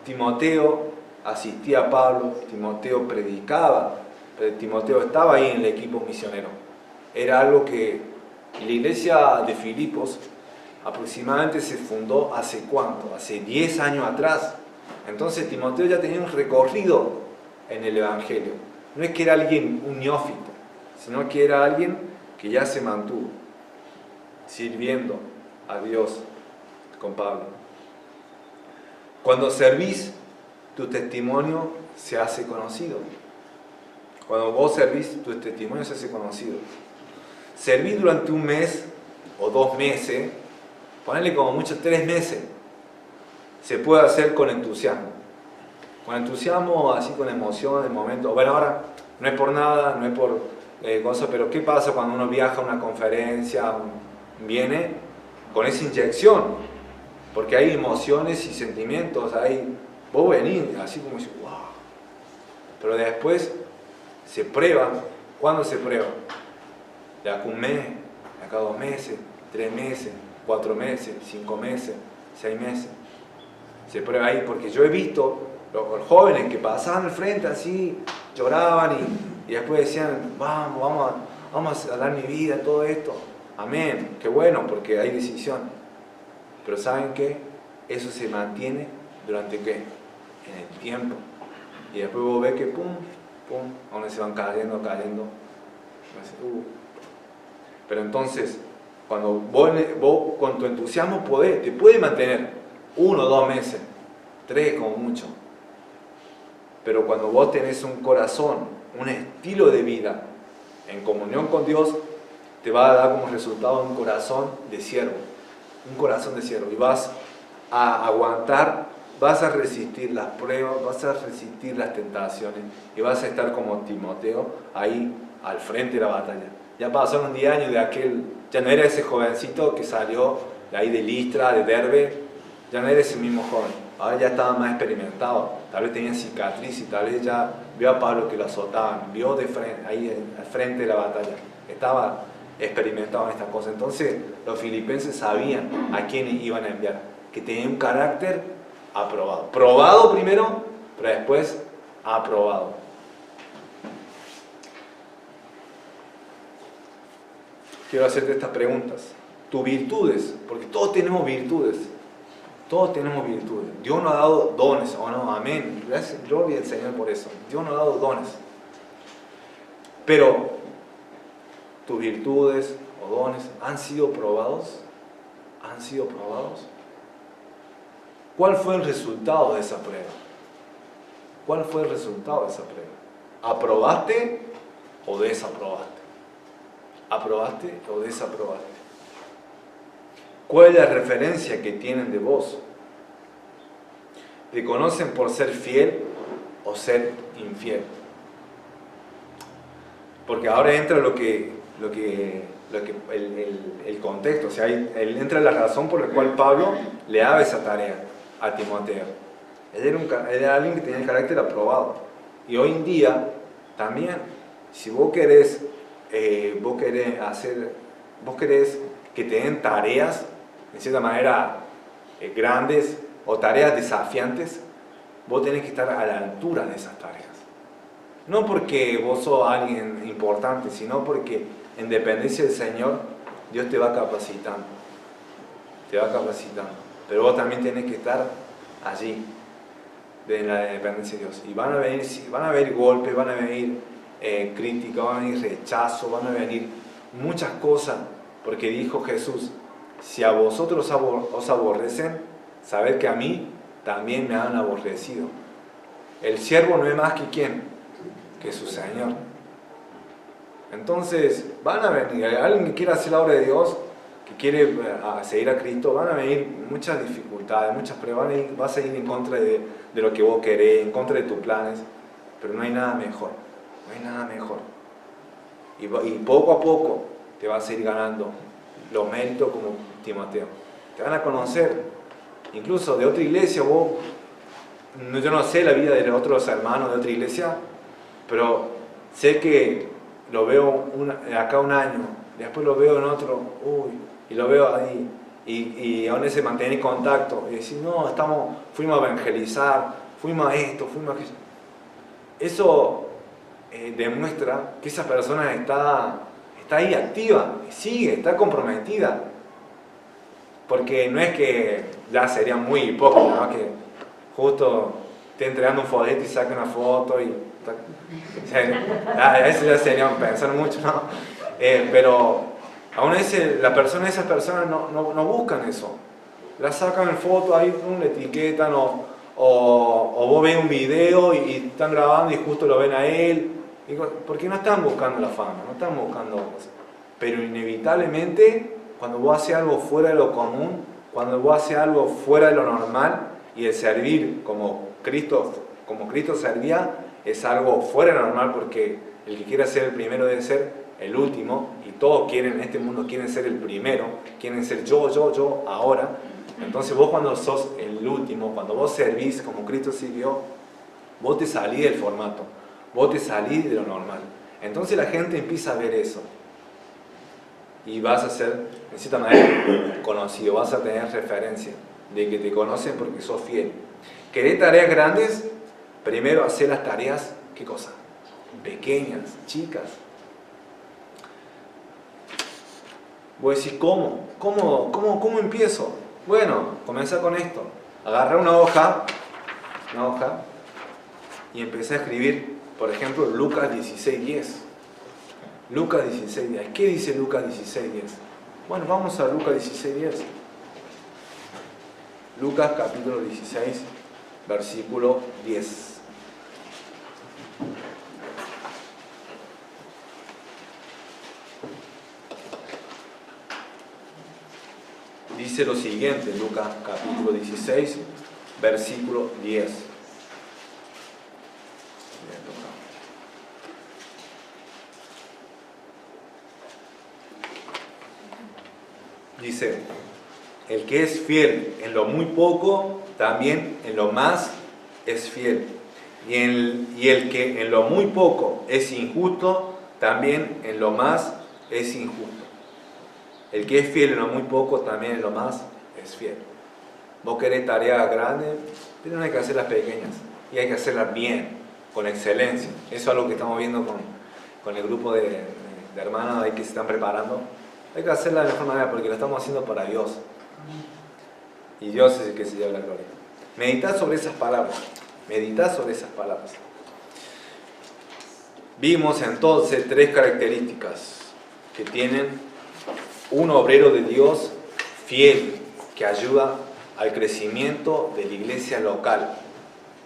Timoteo asistía a Pablo, Timoteo predicaba, pero Timoteo estaba ahí en el equipo misionero. Era algo que la iglesia de Filipos aproximadamente se fundó ¿hace cuánto? Hace 10 años atrás. Entonces Timoteo ya tenía un recorrido en el Evangelio. No es que era alguien, un neófito, sino que era alguien que ya se mantuvo sirviendo a Dios con Pablo. Cuando servís, tu testimonio se hace conocido. Cuando vos servís, tu testimonio se hace conocido. Servir durante un mes o 2 meses, ponerle como mucho 3 meses, se puede hacer con entusiasmo. Con entusiasmo, así con emoción, en el momento. Bueno, ahora no es por nada, no es por cosas, pero ¿qué pasa cuando uno viaja a una conferencia? Viene con esa inyección, porque hay emociones y sentimientos, vos venís así como dices, wow. Pero después se prueba. ¿Cuándo se prueba? De acá 1 mes, de acá 2 meses, 3 meses, 4 meses, 5 meses, 6 meses. Se prueba ahí, porque yo he visto los jóvenes que pasaban al frente así, lloraban y después decían, vamos a dar mi vida, todo esto. Amén, qué bueno, porque hay decisión. Pero ¿saben qué? Eso se mantiene durante ¿qué? En el tiempo. Y después vos ves que pum, donde se van cayendo. Pero entonces, cuando vos con tu entusiasmo te puede mantener 1 o 2 meses, 3 como mucho. Pero cuando vos tenés un corazón, un estilo de vida en comunión con Dios, te va a dar como resultado un corazón de siervo. Y vas a aguantar vas a resistir las pruebas, vas a resistir las tentaciones y vas a estar como Timoteo ahí al frente de la batalla. Ya pasaron 10 años de aquel, ya no era ese jovencito que salió de ahí de Listra, de Derbe, ya no era ese mismo joven, ahora ya estaba más experimentado, tal vez tenía cicatriz y tal vez ya vio a Pablo que lo azotaban, vio de frente, ahí al frente de la batalla, estaba experimentado en estas cosas. Entonces los filipenses sabían a quiénes iban a enviar, que tenían un carácter aprobado, probado primero, pero después aprobado. Quiero hacerte estas preguntas. Tus virtudes, porque todos tenemos virtudes. Todos tenemos virtudes. Dios nos ha dado dones, ¿o no? Amén. Gracias, gloria al Señor por eso. Dios nos ha dado dones. Pero, ¿tus virtudes o dones han sido probados? ¿Han sido probados? ¿Cuál fue el resultado de esa prueba? ¿Cuál fue el resultado de esa prueba? ¿Aprobaste o desaprobaste? ¿Aprobaste o desaprobaste? ¿Cuál es la referencia que tienen de vos? ¿Te conocen por ser fiel o ser infiel? Porque ahora entra el contexto, o sea, entra la razón por la cual Pablo le daba esa tarea a Timoteo. Él era alguien que tenía el carácter aprobado. Y hoy en día, también, si vos querés que te den tareas, de cierta manera, grandes o tareas desafiantes, vos tenés que estar a la altura de esas tareas. No porque vos sos alguien importante, sino porque en dependencia del Señor, Dios te va capacitando. Te va capacitando. Pero vos también tenés que estar allí, de la dependencia de Dios. Y van a venir golpes, van a venir críticas, van a venir rechazo, van a venir muchas cosas. Porque dijo Jesús, si a vosotros os aborrecen, sabed que a mí también me han aborrecido. El siervo no es más que ¿quién? Que su Señor. Entonces, van a venir, alguien que quiera hacer la obra de Dios, que quiere seguir a Cristo, van a venir muchas dificultades, muchas pruebas, vas a ir en contra de lo que vos querés, en contra de tus planes, pero no hay nada mejor, no hay nada mejor. Y poco a poco te vas a ir ganando los méritos como Timoteo. Te van a conocer, incluso de otra iglesia, yo no sé la vida de los otros hermanos de otra iglesia, pero sé que lo veo acá un año, después lo veo en otro, y lo veo ahí, y aún se mantiene en contacto, y decir, no, fuimos a evangelizar, fuimos a esto, fuimos a aquello. Eso demuestra que esa persona está ahí activa, sigue, está comprometida. Porque no es que ya sería muy hipócrita, ¿no? Que justo esté entregando un folleto y saque una foto y... eso ya sería pensar mucho, ¿no? Pero aún esas personas no buscan eso. La sacan en foto, ahí le etiquetan o vos ves un video y están grabando y justo lo ven a él. Porque no están buscando la fama, no están buscando cosas. Pero inevitablemente, cuando vos haces algo fuera de lo común, cuando vos haces algo fuera de lo normal, y el servir como Cristo servía, es algo fuera de lo normal, porque el que quiera ser el primero debe ser el último, y todos en este mundo quieren ser el primero, quieren ser yo, ahora. Entonces vos cuando sos el último, cuando vos servís como Cristo sirvió, vos te salís del formato, vos te salís de lo normal. Entonces la gente empieza a ver eso. Y vas a ser, de cierta manera, conocido, vas a tener referencia de que te conocen porque sos fiel. ¿Querés tareas grandes? Primero hacer las tareas, ¿qué cosa? Pequeñas, chicas. Voy a decir, ¿cómo empiezo? Bueno, comenzá con esto. Agarrá una hoja, y empecé a escribir, por ejemplo, Lucas 16:10. Lucas 16:10. ¿Qué dice Lucas 16:10? Bueno, vamos a Lucas 16:10. Lucas capítulo 16, versículo 10. Dice lo siguiente, Lucas capítulo 16, versículo 10. Dice, el que es fiel en lo muy poco, también en lo más es fiel. Y el que en lo muy poco es injusto, también en lo más es injusto. El que es fiel en lo muy poco, también en lo más es fiel. Vos querés tareas grandes, pero no hay que hacerlas pequeñas. Y hay que hacerlas bien, con excelencia. Eso es algo que estamos viendo con el grupo de hermanos ahí que se están preparando. Hay que hacerla de la mejor manera porque lo estamos haciendo para Dios. Y Dios es el que se lleva la gloria. Meditad sobre esas palabras. Meditad sobre esas palabras. Vimos entonces 3 características que tienen un obrero de Dios fiel que ayuda al crecimiento de la iglesia local.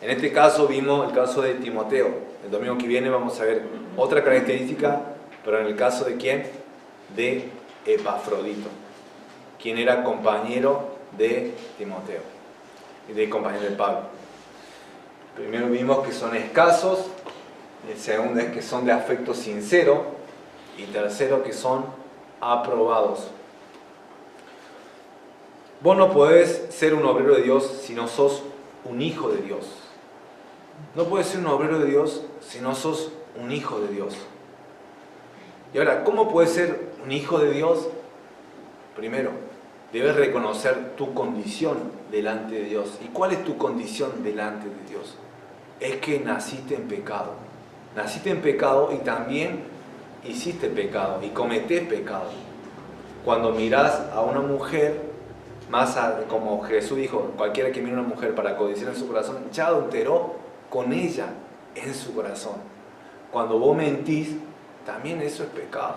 En este caso vimos el caso de Timoteo. El domingo que viene vamos a ver otra característica, pero en el caso de ¿quién? De Epafrodito, quien era compañero de Timoteo y de compañero de Pablo. Primero vimos que son escasos, el segundo es que son de afecto sincero y tercero que son aprobados. Vos no podés ser un obrero de Dios si no sos un hijo de Dios. No puedes ser un obrero de Dios si no sos un hijo de Dios. Y ahora, ¿cómo puedes ser un hijo de Dios? Primero, debes reconocer tu condición delante de Dios. ¿Y cuál es tu condición delante de Dios? Es que naciste en pecado. Naciste en pecado y también hiciste pecado y cometés pecado. Cuando mirás a una mujer, como Jesús dijo, cualquiera que mire a una mujer para codiciar en su corazón, ya adulteró con ella en su corazón. Cuando vos mentís, también eso es pecado.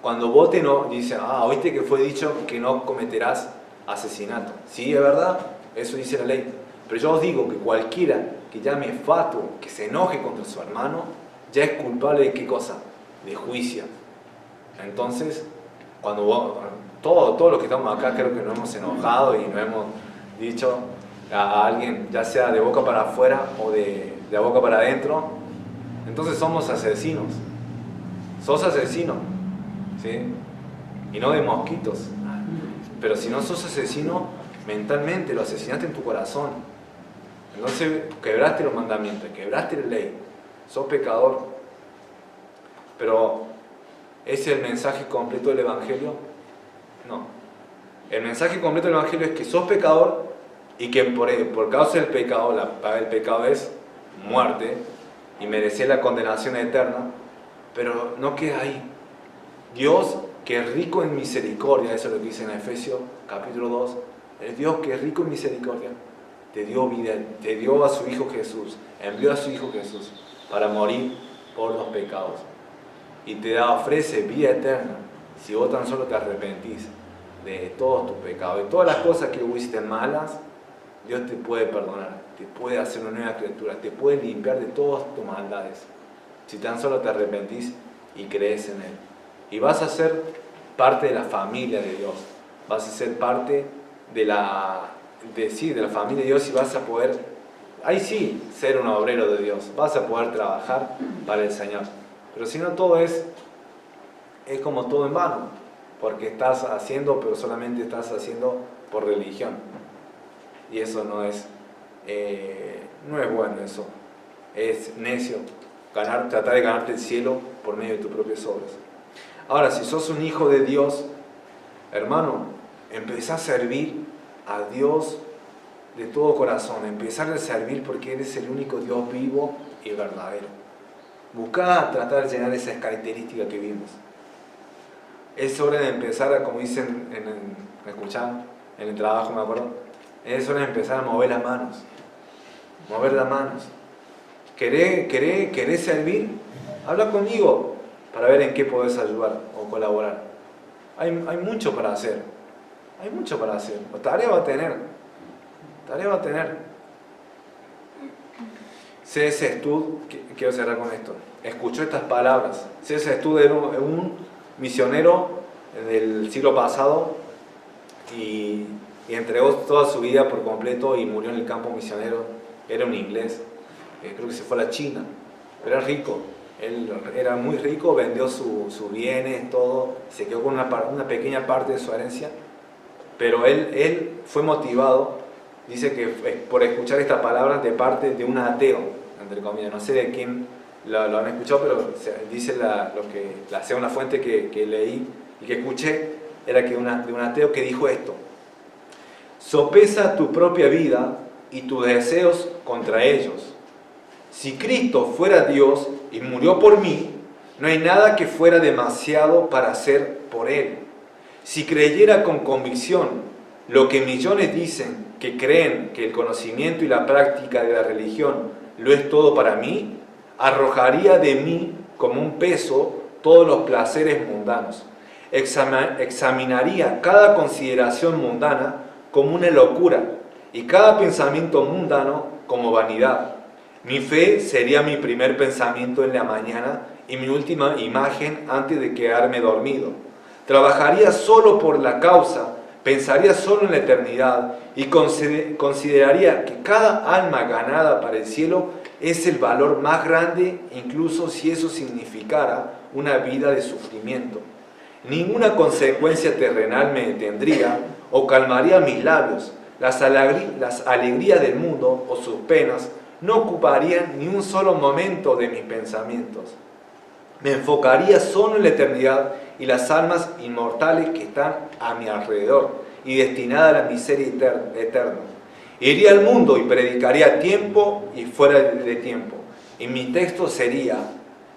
Cuando vos dices, oíste que fue dicho que no cometerás asesinato. Sí, es verdad, eso dice la ley. Pero yo os digo que cualquiera que llame fatuo, que se enoje contra su hermano, ya es culpable de ¿qué cosa? De juicio. Entonces, cuando vos, todos los que estamos acá creo que nos hemos enojado y nos hemos dicho a alguien, ya sea de boca para afuera o de boca para adentro, entonces somos asesinos. Sos asesino, ¿sí? Y no de mosquitos. Pero si no sos asesino, mentalmente lo asesinaste en tu corazón. Entonces quebraste los mandamientos, quebraste la ley, sos pecador. Pero ¿es el mensaje completo del Evangelio? No. El mensaje completo del Evangelio es que sos pecador y que por causa del pecado, la paga del pecado es muerte y merecer la condenación eterna, pero no queda ahí. Dios, que es rico en misericordia, eso es lo que dice en Efesios capítulo 2, el Dios que es rico en misericordia, te dio vida, te dio a su Hijo Jesús, envió a su Hijo Jesús para morir por los pecados. Y te ofrece vida eterna si vos tan solo te arrepentís de todos tus pecados, de todas las cosas que hiciste malas. Dios te puede perdonar, te puede hacer una nueva criatura, te puede limpiar de todas tus maldades si tan solo te arrepentís y crees en Él. Y vas a ser parte de la familia de Dios, vas a ser parte de la familia de Dios y vas a poder, ahí sí, ser un obrero de Dios, vas a poder trabajar para el Señor. Pero si no, todo es como todo en vano, porque estás haciendo, pero solamente estás haciendo por religión. Y eso no es bueno, eso es necio, tratar de ganarte el cielo por medio de tus propias obras. Ahora, si sos un hijo de Dios, hermano, empezá a servir a Dios de todo corazón, empezar a servir porque Él es el único Dios vivo y verdadero. Buscá tratar de llenar esas características que vimos. Es hora de empezar, como dicen en el trabajo, me acuerdo, es hora de empezar a mover las manos. Mover las manos. ¿Querés servir? Habla conmigo para ver en qué podés ayudar o colaborar. Hay mucho para hacer. Hay mucho para hacer. Tarea va a tener. C.S. Studd, quiero cerrar con esto, escuchó estas palabras. C.S. Studd era un misionero del siglo pasado y y entregó toda su vida por completo y murió en el campo misionero. Era un inglés, creo que se fue a la China, pero era rico. Él era muy rico, vendió sus bienes, todo, se quedó con una pequeña parte de su herencia, pero él fue motivado, dice que por escuchar esta palabra de parte de un ateo, entre comillas, no sé de quién lo han escuchado, pero dice la segunda fuente que leí y que escuché, era que de un ateo que dijo esto: sopesa tu propia vida y tus deseos contra ellos. Si Cristo fuera Dios y murió por mí, no hay nada que fuera demasiado para hacer por Él. Si creyera con convicción lo que millones dicen, que creen que el conocimiento y la práctica de la religión lo es todo para mí, arrojaría de mí como un peso todos los placeres mundanos. Examinaría cada consideración mundana como una locura y cada pensamiento mundano como vanidad. Mi fe sería mi primer pensamiento en la mañana y mi última imagen antes de quedarme dormido. Trabajaría solo por la causa, pensaría solo en la eternidad y consideraría que cada alma ganada para el cielo es el valor más grande, incluso si eso significara una vida de sufrimiento. Ninguna consecuencia terrenal me detendría o calmaría mis labios. Las alegrías del mundo o sus penas no ocuparían ni un solo momento de mis pensamientos. Me enfocaría solo en la eternidad y las almas inmortales que están a mi alrededor y destinadas a la miseria eterna. Iría al mundo y predicaría a tiempo y fuera de tiempo. Y mi texto sería: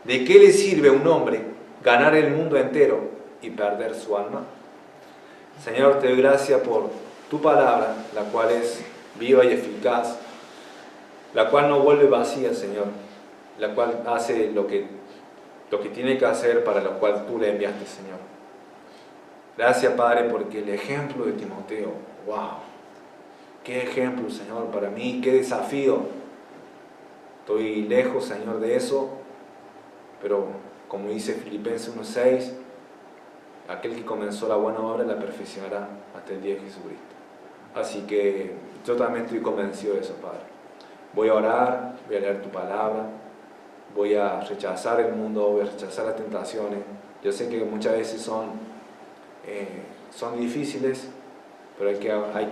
¿de qué le sirve a un hombre ganar el mundo entero y perder su alma? Señor, te doy gracias por tu palabra, la cual es viva y eficaz, la cual no vuelve vacía, Señor, la cual hace lo que tiene que hacer, para lo cual tú le enviaste, Señor. Gracias, Padre, porque el ejemplo de Timoteo, wow, qué ejemplo, Señor, para mí, qué desafío. Estoy lejos, Señor, de eso, pero como dice Filipenses 1:6, aquel que comenzó la buena obra la perfeccionará hasta el día de Jesucristo. Así que yo también estoy convencido de eso, Padre. Voy a orar, voy a leer tu palabra, voy a rechazar el mundo, voy a rechazar las tentaciones. Yo sé que muchas veces son difíciles, pero hay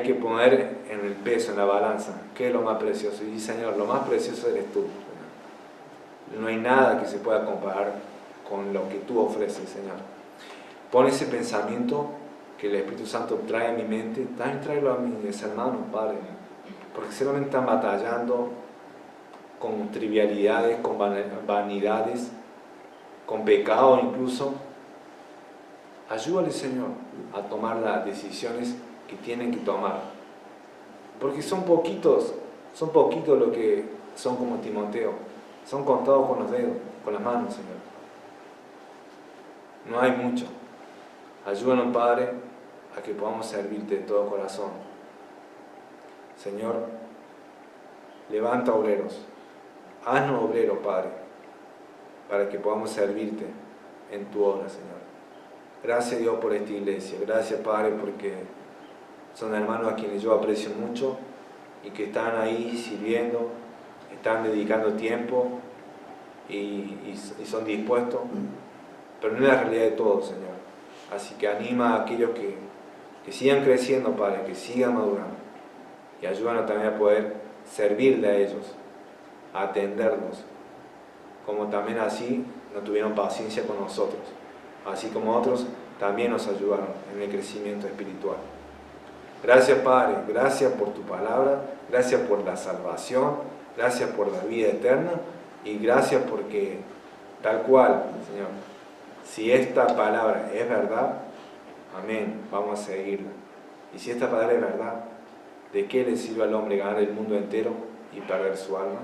que poner en el peso, en la balanza, qué es lo más precioso. Y Señor, lo más precioso eres tú. No hay nada que se pueda comparar con lo que tú ofreces, Señor. Pon ese pensamiento que el Espíritu Santo trae a mi mente, también tráelo a mis hermanos, Padre, porque seguramente están batallando con trivialidades, con vanidades, con pecado incluso. Ayúdale, Señor, a tomar las decisiones que tienen que tomar, porque son poquitos los que son como Timoteo, son contados con los dedos, con las manos, Señor. No hay mucho. Ayúdanos, Padre, a que podamos servirte de todo corazón. Señor, levanta obreros, haznos obreros, Padre, para que podamos servirte en tu obra, Señor. Gracias, Dios, por esta iglesia. Gracias, Padre, porque son hermanos a quienes yo aprecio mucho y que están ahí sirviendo, están dedicando tiempo y son dispuestos, pero no es la realidad de todos, Señor. Así que anima a aquellos que sigan creciendo, Padre, que sigan madurando, y ayúdanos también a poder servirle a ellos, a atenderlos, como también así no tuvieron paciencia con nosotros, así como otros también nos ayudaron en el crecimiento espiritual. Gracias, Padre, gracias por tu palabra, gracias por la salvación, gracias por la vida eterna, y gracias porque tal cual, Señor, si esta palabra es verdad, amén, vamos a seguirla. Y si esta palabra es verdad, ¿de qué le sirve al hombre ganar el mundo entero y perder su alma?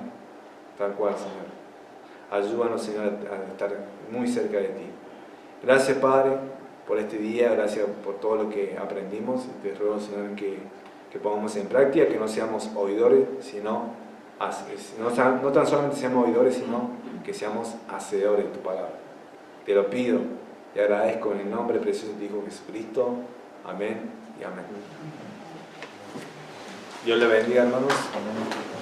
Tal cual, Señor. Ayúdanos, Señor, a estar muy cerca de ti. Gracias, Padre, por este día, gracias por todo lo que aprendimos. Te ruego, Señor, que pongamos en práctica, que no seamos oidores, sino no tan solamente seamos oidores, sino que seamos hacedores de tu palabra. Te lo pido, te agradezco en el nombre precioso de tu Hijo Jesucristo. Amén y amén. Dios le bendiga, hermanos. Amén.